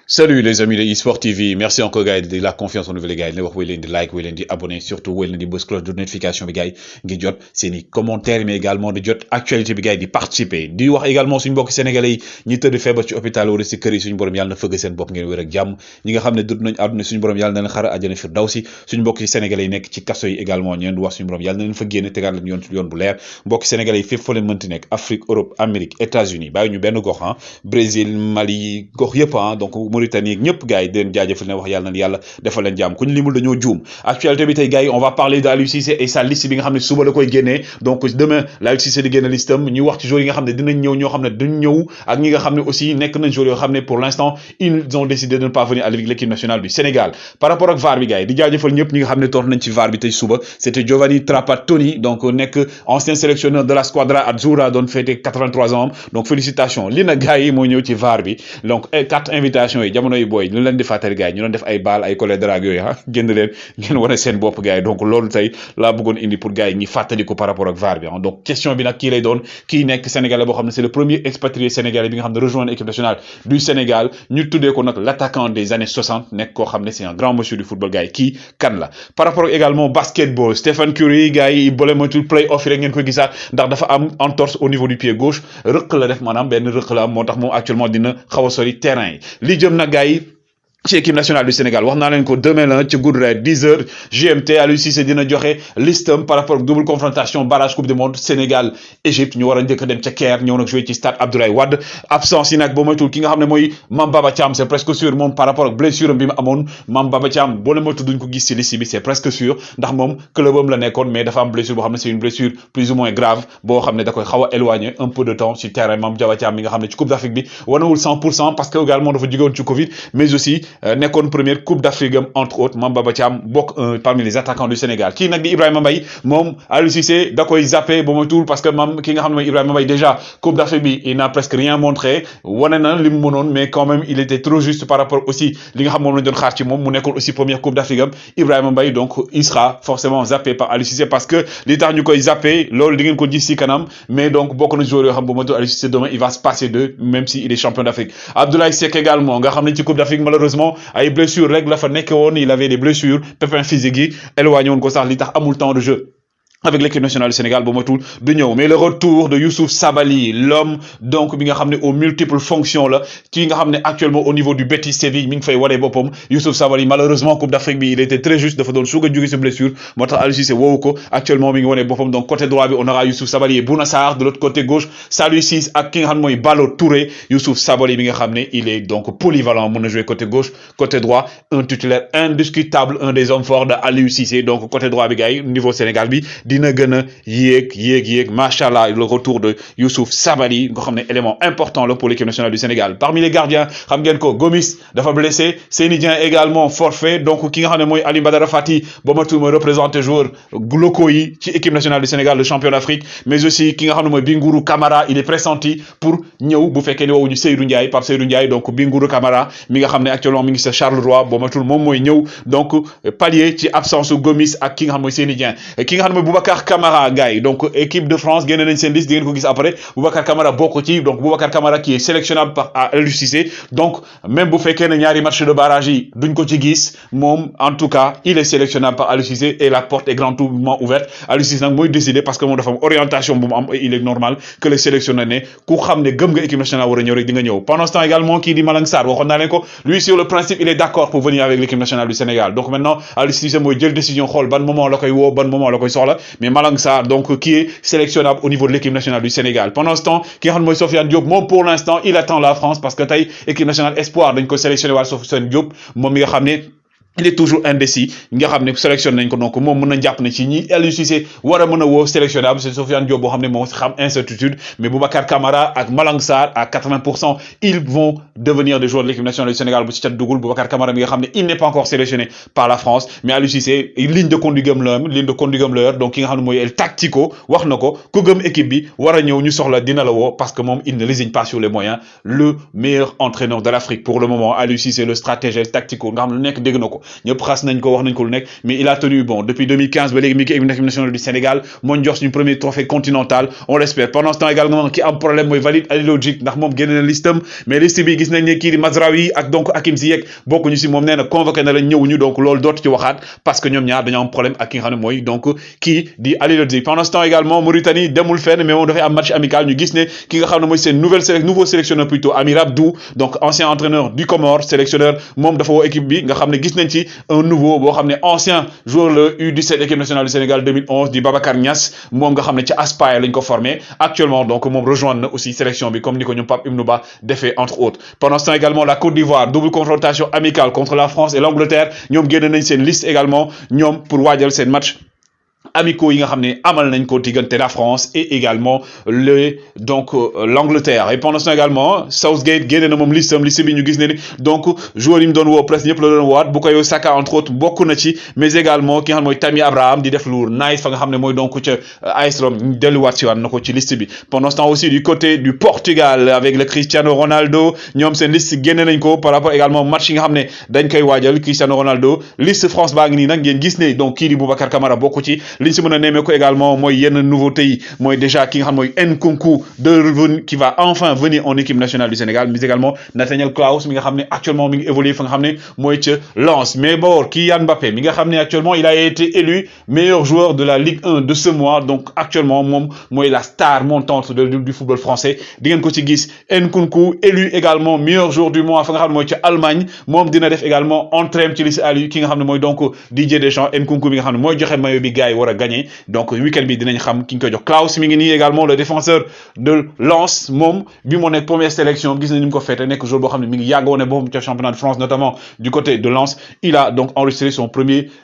Salut les amis de eSport TV, merci encore gars de la confiance renouvelée gars yi wax wéy leen di like wéy leen di abonné surtout wéy leen di bës cloche de notification bi gars yi ngi jot seen i commentaires mais également di jot actualité bi gars yi di participer di wax également suñu mbokk sénégalais yi ñi tëdd feebar ci hôpital wala si kër yi suñu borom yàlla na fëgg seen bopp ngeen wér ak jàmm ñi nga xam ne dund nañ àdduna suñu borom yàlla na leen xara àjjana firdawsi suñu mbokk yi sénégalais yi nekk ci kaso yi également ñeen di wax suñu borom yàlla na leen fa génne tegaat leen yoon bu leer mbokk sénégalais yi fépp fa leen mënti nekk Afrique Europe Amérique États-Unis bàyyi ñu benn gox Brésil Mali gox yëpp donc Mauritanie ñëpp gars yi di leen jaajëfal ne wax yàlla na yàlla defal leen jàmm ku ñu limul dañoo juum actualité bi tey gars yi on va parler de Aliou Cissé et sa liste bi nga xam ne suba la koy génnee donc demain la Aliou Cissé di génne listam ñuy wax ci joueurs yi nga xam ne dinañ ñëw ñoo xam ne duñ ñëw ak ñi nga xam ne aussi nekk nañ joueurs yoo xam ne pour l'instant ils ont décidé de ne pas venir avec l'équipe nationale du Sénégal par rapport ak VAR bi gars yi di jaajëfal ñëpp ñi nga xam ne toog nañ ci VAR bi tey suba c'était Giovanni Trapattoni donc nekk ancien sélectionneur de la Squadra Azzurra doon fêté 83 ans donc félicitations li na gars yi moo ñëw ci VAR bi donc 4 invitations yi jamono yi booy ñu leen di fàttali gars yi ñu doon def ay baal ay collègue drague yooyu génn leen ngeen wane seen bopp gars yi donc loolu tey laa bëggoon indi pour gars yi ñi fàttali ko par rapport ak VAR bi donc question bi nag kii lay doon kii nekk sénégalais boo xam ne c'est le premier expatrié sénégalais bi nga xam ne rejoindre équipe nationale du Sénégal ñu tuddee ko nag l'attaquant des années 60 nekk koo xam ne c'est un grand monsieur du football gars yi kii kan la par rapport également basketball Stephen Curry gars yi boole moytul play off yi rek ngeen koy gisaat ndax dafa am entorse au niveau du pied gauche rëq la def maanaam benn rëq la am moo tax moom actuellement dina xaw a sori terrain yi li jëm nag gars yi ci équipe nationale du Sénégal wax naa leen ko demain la ci Goodray 10h GMT Aliou Cissé dina joxe listam par rapport ak double confrontation barrage coupe du monde Sénégal Égypte ñu war a njëkk a dem ca Caire ñëw nag joué ci stade Abdoulaye Wade absence yi nag boo moytul ki nga xam ne mooy Mame Baba Thiam c'est presque sûr moom par rapport ak blessure bi mu amoon Mame Baba Thiam boo leen moytul duñ ko gis ci liste bi c'est presque sûr ndax moom clubam la nekkoon mais dafa am blessure boo xam ne c'est une blessure plus ou moins grave boo xam ne da koy xaw a éloigner un peu de temps sur terrain Mame Baba Thiam mi nga xam ne ci coupe d'Afrique bi wanewul 100% parce que également dafa jógewoon ci Covid mais aussi nekkoon première coupe d'Afrique entre autres Mame Baba Thiam bokk parmi les attaquants du Sénégal kii nag di Ibrahima Mbaye moom Aliou Cissé da koy zappé ba ma tuul parce que mam ki nga xam ne mooy Ibrahima Mbaye déjà coupe d'Afrique bi il n'a presque rien montré wane na li mu mënoon mais quand même il était trop juste par rapport aussi li nga xam moom lañ doon xaar ci moom mu nekkoon aussi première coupe d'Afrique am Ibrahima Mbaye donc il sera forcément zappé par Aliou Cissé parce que li tax ñu koy zappé loolu di ngeen ko gis ci kanam mais donc bokk na joueur yoo xam ba ma tuul Aliou Cissé demain il va se passer d'eux même si il est champion d'Afrique Abdoulaye Seck également nga xam ne ci coupe d'Afrique malheureusement ay blessures rek la fa nekk woon il avait des blessures pépins physiques yi éloigné woon ko sax li tax amul temps de jeu avec l'équipe nationale du Sénégal ba matul du ñëw mais le retour de Youssouf Sabaly l'homme donc bi nga xam ne aux multiples fonctions la ci nga xam ne actuellement au niveau du Betis Séville mi ngi fay waree boppam Youssouf Sabaly malheureusement coupe d'Afrique bi il était très juste dafa doon soog a jóge sa blessure moo tax Aliou Cissé woowu ko actuellement mi ngi waree boppam donc côté droit bi on aura Youssouf Sabaly et Bouna Sarr de l'autre côté gauche Saliou Ciss ak ki nga xam ne mooy Ballo Touré Youssouf Sabaly bi nga xam ne il est donc polyvalent mën na jouer côté gauche côté droit un titulaire indiscutable un des hommes forts de Aliou Cissé donc côté droit bi gars yi niveau Sénégal bi dina gën a yéeg machallah le retour de Youssouf Sabaly nga xam ne élément important la pour l'équipe nationale du Sénégal parmi les gardiens xam ngeen ko Gomis dafa blessé Seny Dieng également forfait donc ki nga xam ne mooy Alioune Badara Fati ba matul mooy représenté joueur locaux yi ci équipe nationale du Sénégal le champion d'Afrique mais aussi ki nga xam ne mooy Bingourou Kamara il est pressenti pour ñëw bu fekkee ne woowuñu Seydou Ndiaye Pape Seydou Ndiaye donc Bingourou Kamara mi nga xam ne actuellement mi ngi sa Charleroi ba matul moom mooy ñëw donc pallier ci absence su Gomis ak ki nga xam mooy Seny Dieng ki nga xam ne mooy Boubacar Kamara gars yi donc équipe de France génne nañ seen liste di ngeen ko gis après Boubacar Kamara bokk ci donc Boubacar Kamara qui est sélectionnable par Aliou Cissé donc même bu fekkee ne ñaari match de barrage yi duñ ko ci gis moom en tout cas il est sélectionnable par Aliou Cissé et la porte est grandement ouverte Aliou Cissé nag mooy décider parce que moom dafa am orientation bu mu am il est normal que le sélectionneur ne ku xam ne gëm nga équipe nationale war a ñëw rek di nga ñëw pendant ce temps également kii di Malang Sarr waxoon naa leen ko lui sur le principe il est d'accord pour venir avec l'équipe nationale du Sénégal donc maintenant Aliou Cissé mooy jël décision xool ban moment la koy woo ban moment la koy soxla mais Malang Sarr donc qui est sélectionnable au niveau de l'équipe nationale du Sénégal pendant ce temps ki nga xam ne mooy Sofiane Diop moom pour l'instant il attend la France parce que tey équipe nationale espoir dañ ko sélectionné waat Sofiane Diop moom mi nga xam ne il est toujours indécis nga xam ne sélectionné nañ ko donc moom mën na jàpp ne ci ñi Aliou Cissé war a mën a woo sélectionnable c'est Sofiane Diop boo xam ne moom xam incertitude mais Boubacar Kamara ak Malang Sarr à 80% ils vont devenir des joueurs de l'équipe nationale du Sénégal bu ci cat dugul Boubacar Kamara mi nga xam ne il n'est pas encore sélectionné par la France mais Aliou Cissé ligne de conduite la donc ki nga xam ne mooy El Tactico wax na ko ku gëm équipe bi war a ñëw ñu soxla dina la woo parce que moom il ne lésigne pas sur les moyens le meilleur entraîneur de l'Afrique pour le moment Aliou Cissé le stratège El Tactico nga xam ne lu nekk dégg na ko ñëpp xas nañ ko wax nañ ko lu nekk mais il a tenu bon depuis 2015 ba léegi mi ngi équipe nationale du Sénégal moo ñu jox suñu premier trophée continental on l'espère pendant ce temps également ki am problème mooy Walid Halilhodžić ndax moom génne na listam mais liste bi gis nañ ne kii di Mazraoui ak donc Hakim Ziyech bokkuñu si moom nee na convoqué na la ñëwuñu donc loolu dootu ci waxaat parce que ñoom ñaar dañoo am problème ak ki nga xam ne mooy donc kii di Halilhodžić pendant ce temps également Mauritanie demul fenn mais moom dafay am match amical ñu gis ne ki nga xam ne mooy seen nouveau sélectionneur plutôt Amir Abdou donc ancien entraîneur du Comore sélectionneur moom dafa woo équipe bi nga xam ne gis nañ ci un nouveau boo xam ne ancien joueur le U17 équipe nationale du Sénégal 2011 di Babacar Niass moom nga xam ne ci Aspire lañ ko formé actuellement donc moom rejoindre na aussi sélection bi comme ni ko ñoom Pape Ibnou Ba defee entre autres pendant ce temps également la Côte d'Ivoire double confrontation amicale contre la France et l'Angleterre ñoom génn nañ seen liste également ñoom pour waajal seen match amicaux yi nga xam ne amal nañ ko diggante la France et également l'Angleterre et pendant ce temps également Southgate génne na moom liste bi ñu gis ne ni donc joueurs yi mu doon woo presque ñëpp la doon woowaat Bukayo Saka entre autres bokk na ci mais également ki nga xam ne mooy Tammy Abraham di def lu nice fa nga xam ne mooy donc ca AS Rome ñu delluwaat si waat na ko ci liste bi pendant ce temps aussi du côté du Portugal avec le Cristiano Ronaldo ñoom seen liste génne nañ ko par rapport également match yi nga xam ne dañ koy waajal Cristiano Ronaldo liste France baa ngi nii nag ngeen gis ne donc kii di Boubacar Kamara bokk ci liñ si mën a nemmeeku également mooy yenn nouveauté yi mooy déjà ki nga xam mooy Nkunku qui va enfin venir en équipe nationale du Sénégal mais également Nathaniel Klaus mi nga xam ne actuellement mi ngi évolué fa nga xam ne mooy ca Lens mais bon Kylian Mbappé mi nga xam ne actuellement il a été élu meilleur joueur de la Ligue 1 de ce mois donc actuellement moom mooy la star montante du football français di ngeen ko ci gis Nkunku élu également meilleur joueur du mois fa nga xam ne mooy ca Allemagne moom dina def également entrée ci liste Ali ki nga xam ne mooy donc Didier Deschamps Nkunku mi nga xam ne mooy joxe maillot bi gars yi war a gagné donc week-end bi dinañ xam ki ñu koy jox Klaus mi ngi nii également le défenseur de Lens moom bi moo nekk première sélection gis nañ ni mu ko feete nekk joueur boo xam ne mi ngi yàgg woon boobu ca championnat de France notamment du côté de Lens il a donc enregistré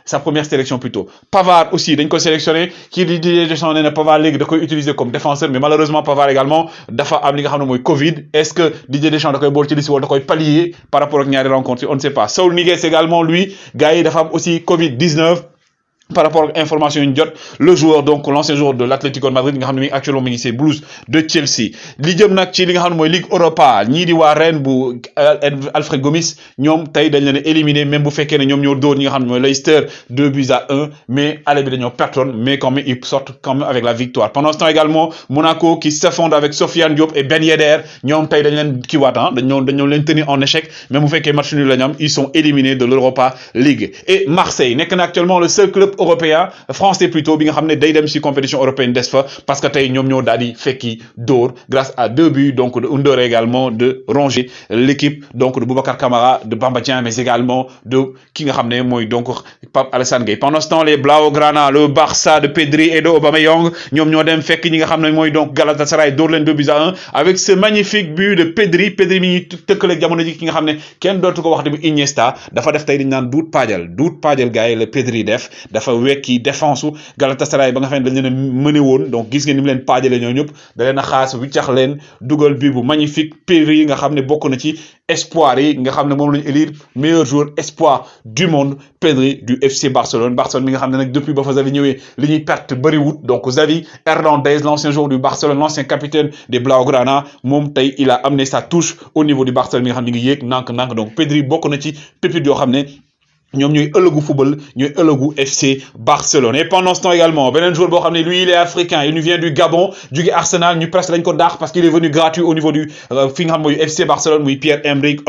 sa première sélection plutôt Pavard aussi dañ ko sélectionné kii di Didier Deschamps nee na Pavard léegi da koy utiliser comme défenseur mais malheureusement Pavard également dafa am li nga xam ne mooy Covid est-ce que Didier Deschamps da koy bool ci liste wala da koy pallier par rapport ak ñaari rencontres on ne sait pas Saúl Ñíguez également lui gars yi dafa am aussi Covid-19 par rapport à information yu jot le joueur donc l'ancien joueur de l'Atlético de Madrid nga xam ne mi actuellement mi ngi ses Blues de Chelsea li jëm nag ci li nga xam ne mooy Ligue Europa ñii di waa Rennes bu Alfred Gomis ñoom tey dañ leen a éliminé même bu fekkee ne ñoom ñoo dóor ñi nga xam ne mooy Leicester 2-1 mais aller bi dañoo pertoon mais quand même ils sortent quand même avec la victoire pendant ce temps également Monaco qui s'affronte avec Sofiane Diop et Ben Yedder ñoom tey dañ leen kiiwaat dañoo leen tenir en échec même bu fekkee match nul la ñu am ils sont éliminés de l'Europa League et Marseille nekk na actuellement le seul club européen français plutôt bi nga xam ne day dem ci compétition européenne des fa parce que tey ñoom ñoo daal di fekki dóor grâce à 2 buts donc de Under également de Rongier l'équipe donc de Boubacar Kamara de Bamba Dieng mais également de ki nga xam ne mooy donc Pape Alassane Gueye pendant ce temps les Blaugrana le Barça de Pedri et de Aubameyang ñoom ñoo dem fekk ñi nga xam ne mooy donc Galatasaray dóor leen 2-1 avec ce magnifique but de Pedri mi ñuy tëkkaleeg jamono ji ki nga xam ne kenn dootu ko wax de bu Iniesta dafa def tey dañ naan duut paajal gars yi la Pedri def dafa wekki défense u Galatasaray ba nga xam ne dañ leen a mëne woon donc gis ngeen ni mu leen paajale ñoo ñëpp da leen a xaas wiccax leen dugal bi bu magnifique Pedri yi nga xam ne bokk na ci espoir yi nga xam ne moom lañu élire meilleur joueur espoir du monde Pedri du FC Barcelone mi nga xam ne nag depuis ba fa Xavi ñëwee li ñuy perte bëriwut donc Xavi Hernandez l'ancien joueur du Barcelone l'ancien capitaine des Blaugrana moom tey il a amené sa touche au niveau du Barcelone mi nga xam ne mi ngi yéeg nànk donc Pedri bokk na ci pépite yoo xam ne ñoom ñooy ëllëgu football ñooy ëllëgu FC Barcelone et pendant ce temps également beneen joueur boo xam ne lui il est africain il nous vient du Gabon jóge Arsenal ñu presque lañ ko daax parce qu'il est venu gratuit au niveau du fi nga xam mooy FC Barcelone muy Pierre-Emerick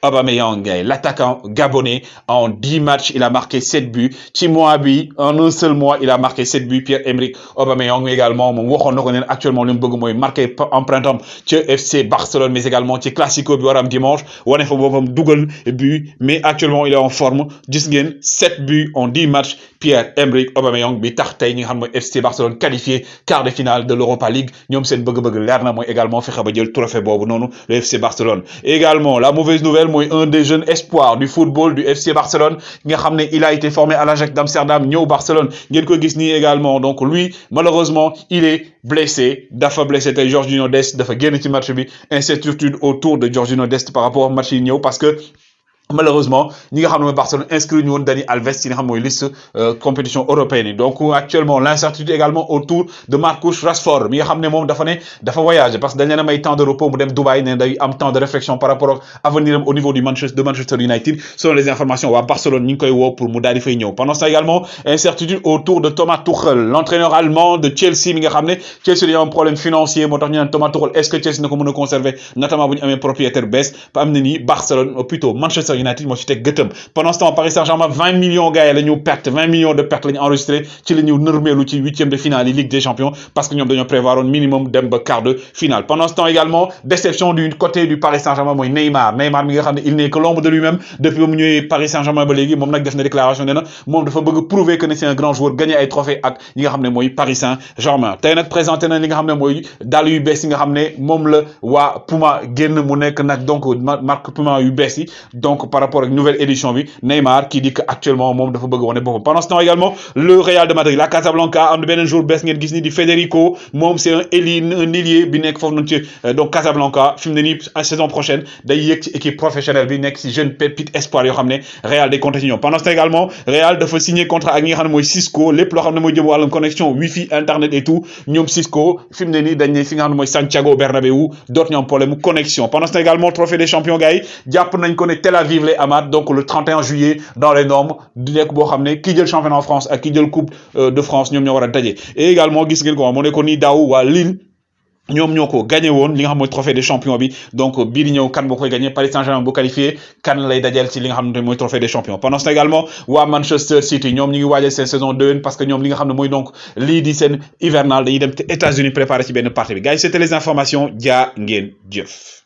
Aubameyang l'attaquant gabonais en 10 matchs il a marqué 7 buts ci mois bi en un seul mois il a marqué 7 buts Pierre-Emerick Aubameyang mais également moom waxoon na ko ne actuellement li mu bëgg mooy marqué empreinte am ci FC Barcelone mais également ci classico bi war am dimanche wane fa boppam dugal but mais actuellement il est en forme gis ngeen 7 buts en 10 matchs Pierre-Emerick Aubameyang bi tax tey ñi nga xam mooy FC Barcelone qualifié quart de finale de l'Europa League ñoom seen bëgg-bëgg leer na mooy également fexe ba jël trophée boobu noonu le FC Barcelone également la mauvaise nouvelle mooy un des jeunes espoirs du football du FC Barcelone nga xam ne il a été formé à l'Ajax d'Amsterdam ñëw Barcelone ngeen ko gis nii également donc lui malheureusement il est blessé dafa blessé tey Jorginho Dest dafa génn ci match bi incertitude autour de Jorginho Dest par rapport au match yi ñëw parce que malheureusement ñi nga xam ne Barcelone inscrit ñu woon Dani Alves ci nga xam mooy liste compétition européenne donc actuellement l'incertitude également autour de Marcus Rashford mi nga xam ne moom dafa voyager parce que dañ leen a may temps de repos mu dem Dubaï ne day am temps de réflexion par rapport ak avenir am au niveau du Manchester United selon les informations waa Barcelone ñi ngi koy woo pour mu daal di fay ñëw pendant ça également incertitude autour de Thomas Tuchel l'entraîneur allemand de Chelsea mi nga xam ne Chelsea dañoo am problème financier moo tax ñu naan Thomas Tuchel est-ce que Chelsea na ko mën a conserver notamment bu ñu amee propriétaire bees ba am na ni Barcelone plutôt Manchester United moo ci teg gëtëm pendant ce temps Paris Saint-Germain 20 millions gars yi la ñu perte 20 millions de pertes la ñu enregistré ci la ñu nërmeelu ci 8e de finale yi Ligue des Champions parce que ñoom dañoo prévoir un minimum dem ba quart de finale pendant ce temps également déception du côté du Paris Saint-Germain mooy Neymar mi nga xam ne il n'est que l'ombre de lui-même depuis ba mu ñëwee Paris Saint-Germain ba léegi moom nag def na déclaration nee na moom dafa bëgg prouver que c'est un grand joueur gagner ay trophées ak ñi nga xam ne mooy Paris Saint-Germain tey nag présenté na li nga xam ne mooy dàll yu bees yi nga xam ne moom la waa Puma génn mu nekk nag donc marque Puma yu bees yi donc par rapport ak nouvelle édition bi Neymar qui dit que actuellement moom dafa bëgg wane boppam pendant ce temps également le Real de Madrid la Casablanca am na beneen jour bees ngeen gis ni di Federico moom c'est un ailier bi nekk foofu noonu ci donc Casablanca fi mu ne nii saison prochaine day yéeg ci équipe professionnelle bi nekk ci jeune pépite espoir yoo xam ne Real day compter ci ñoom pendant ce temps également Real dafa signer contrat ak ñi nga xam ne mooy Cisco lépp loo xam ne mooy jëm wàllum connexion wifi internet et tout ñoom Cisco fi mu ne nii dañ ne fi nga xam ne mooy Santiago Bernabéu dootuñu am problème connexion pendant ce temps également trophée des champions gars yi jàpp nañ ko ne Tel Aviv lay amaat donc le 31 juillet dans les normes di nekk boo xam ne ki jël championnat en France ak ki jël coupe de France ñoom ñoo war a daje et également gis ngeen ko moo nekkoon ni daaw waa Lille ñoom ñoo ko gagné woon li nga xam mooy trophée des champions bi donc bii di ñëw kan boo koy gagné Paris Saint-Germain bu qualifié kan lay dajal ci li nga xam ne mooy trophée des champions pendant ce temps également waa Manchester City ñoom ñu ngi waajal seen saison 2 parce que ñoom li nga xam ne mooy donc lii di seen hivernal dañuy dem te États-Unis préparé ci benn partie bi gars yi c'était les informations jaa ngeen jëf